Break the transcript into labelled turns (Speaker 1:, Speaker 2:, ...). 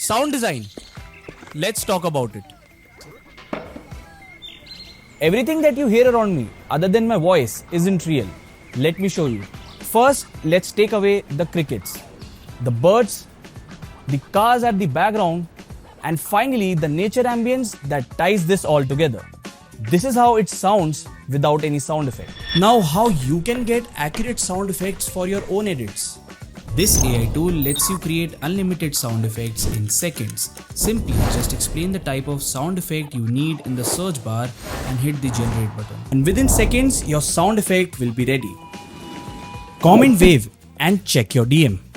Speaker 1: Sound design. Let's talk about it.
Speaker 2: Everything that you hear around me, other than my voice, isn't real. Let me show you. First, let's take away the crickets, the birds, the cars at the background, and finally the nature ambience that ties this all together. This is how it sounds without any sound effect.
Speaker 1: Now, how you can get accurate sound effects for your own edits. This AI tool lets you create unlimited sound effects in seconds. Simply just explain the type of sound effect you need in the search bar and hit the generate button. And within seconds, your sound effect will be ready. Comment wave and check your DM.